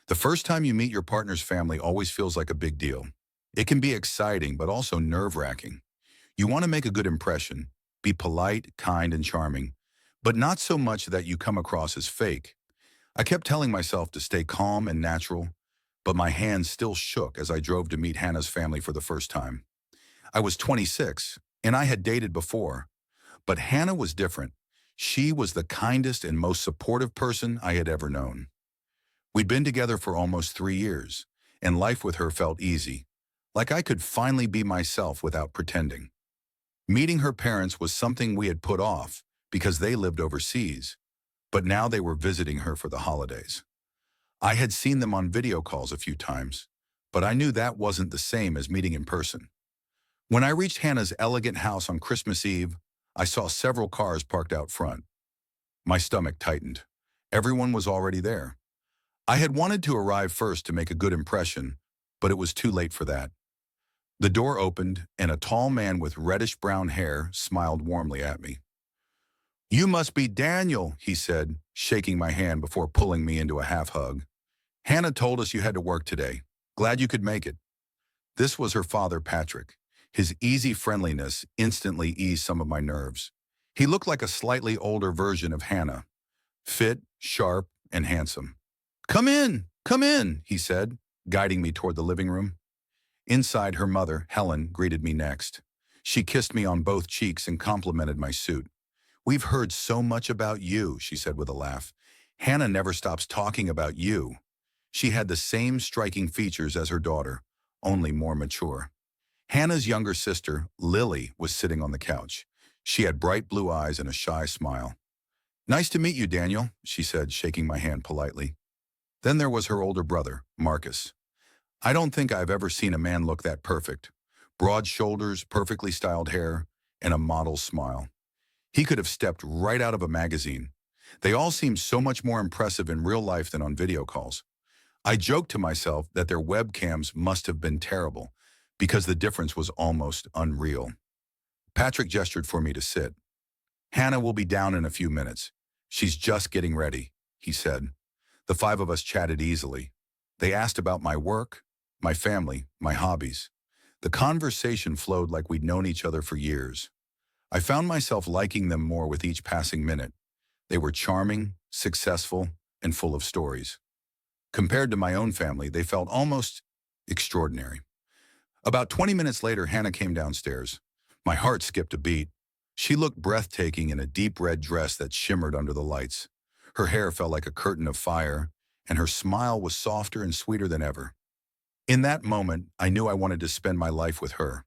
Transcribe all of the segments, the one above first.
The first time you meet your partner's family always feels like a big deal. It can be exciting, but also nerve-wracking. You want to make a good impression, be polite, kind, and charming, but not so much that you come across as fake. I kept telling myself to stay calm and natural, but my hands still shook as I drove to meet Hannah's family for the first time. I was 26, and I had dated before, but Hannah was different. She was the kindest and most supportive person I had ever known. We'd been together for almost 3 years, and life with her felt easy, like I could finally be myself without pretending. Meeting her parents was something we had put off because they lived overseas, but now they were visiting her for the holidays. I had seen them on video calls a few times, but I knew that wasn't the same as meeting in person. When I reached Hannah's elegant house on Christmas Eve, I saw several cars parked out front. My stomach tightened. Everyone was already there. I had wanted to arrive first to make a good impression, but it was too late for that. The door opened, and a tall man with reddish-brown hair smiled warmly at me. "You must be Daniel," he said, shaking my hand before pulling me into a half-hug. "Hannah told us you had to work today. Glad you could make it." This was her father, Patrick. His easy friendliness instantly eased some of my nerves. He looked like a slightly older version of Hannah, fit, sharp, and handsome. Come in," he said, guiding me toward the living room. Inside, her mother, Helen, greeted me next. She kissed me on both cheeks and complimented my suit. "We've heard so much about you," she said with a laugh. "Hannah never stops talking about you." She had the same striking features as her daughter, only more mature. Hannah's younger sister, Lily, was sitting on the couch. She had bright blue eyes and a shy smile. "Nice to meet you, Daniel," she said, shaking my hand politely. Then there was her older brother, Marcus. I don't think I've ever seen a man look that perfect. Broad shoulders, perfectly styled hair, and a model's smile. He could have stepped right out of a magazine. They all seemed so much more impressive in real life than on video calls. I joked to myself that their webcams must have been terrible, because the difference was almost unreal. Patrick gestured for me to sit. "Hannah will be down in a few minutes. She's just getting ready," he said. The five of us chatted easily. They asked about my work, my family, my hobbies. The conversation flowed like we'd known each other for years. I found myself liking them more with each passing minute. They were charming, successful, and full of stories. Compared to my own family, they felt almost extraordinary. About 20 minutes later, Hannah came downstairs. My heart skipped a beat. She looked breathtaking in a deep red dress that shimmered under the lights. Her hair felt like a curtain of fire, and her smile was softer and sweeter than ever. In that moment, I knew I wanted to spend my life with her.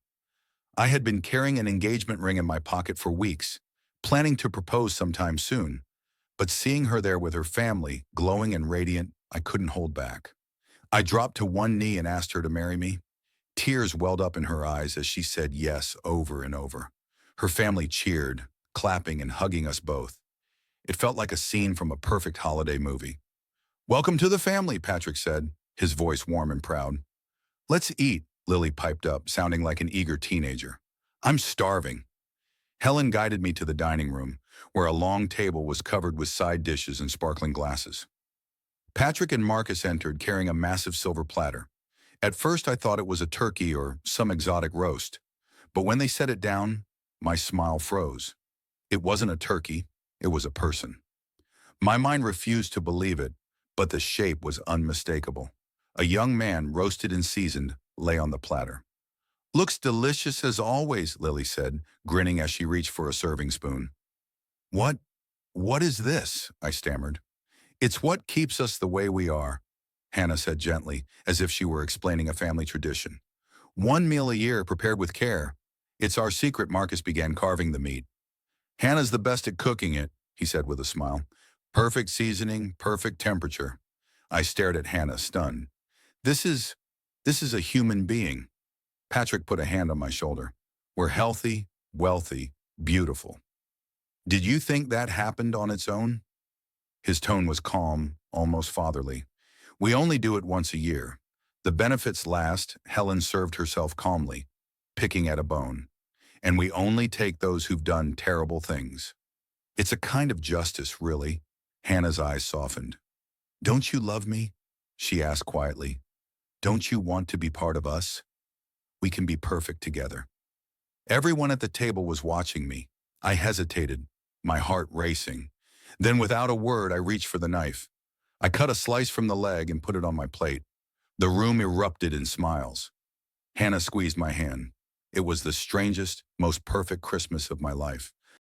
I had been carrying an engagement ring in my pocket for weeks, planning to propose sometime soon. But seeing her there with her family, glowing and radiant, I couldn't hold back. I dropped to one knee and asked her to marry me. Tears welled up in her eyes as she said yes over and over. Her family cheered, clapping and hugging us both. It felt like a scene from a perfect holiday movie. "Welcome to the family," Patrick said, his voice warm and proud. "Let's eat," Lily piped up, sounding like an eager teenager. "I'm starving." Helen guided me to the dining room, where a long table was covered with side dishes and sparkling glasses. Patrick and Marcus entered carrying a massive silver platter. At first I thought it was a turkey or some exotic roast, but when they set it down, my smile froze. It wasn't a turkey, it was a person. My mind refused to believe it, but the shape was unmistakable. A young man, roasted and seasoned, lay on the platter. "Looks delicious as always," Lily said, grinning as she reached for a serving spoon. "What? What is this?" I stammered. "It's what keeps us the way we are," Hannah said gently, as if she were explaining a family tradition. "One meal a year prepared with care. It's our secret." Marcus began carving the meat. "Hannah's the best at cooking it," he said with a smile. "Perfect seasoning, perfect temperature." I stared at Hannah, stunned. This is a human being." Patrick put a hand on my shoulder. "We're healthy, wealthy, beautiful. Did you think that happened on its own?" His tone was calm, almost fatherly. "We only do it once a year. The benefits last," Helen served herself calmly, picking at a bone. "And we only take those who've done terrible things. It's a kind of justice, really." Hannah's eyes softened. "Don't you love me?" she asked quietly. Don't you want to be part of us? We can be perfect together. Everyone at the table was watching me. I hesitated, my heart racing. Then without a word, I reached for the knife. I cut a slice from the leg and put it on my plate. The room erupted in smiles. Hannah squeezed my hand. It was the strangest, most perfect Christmas of my life.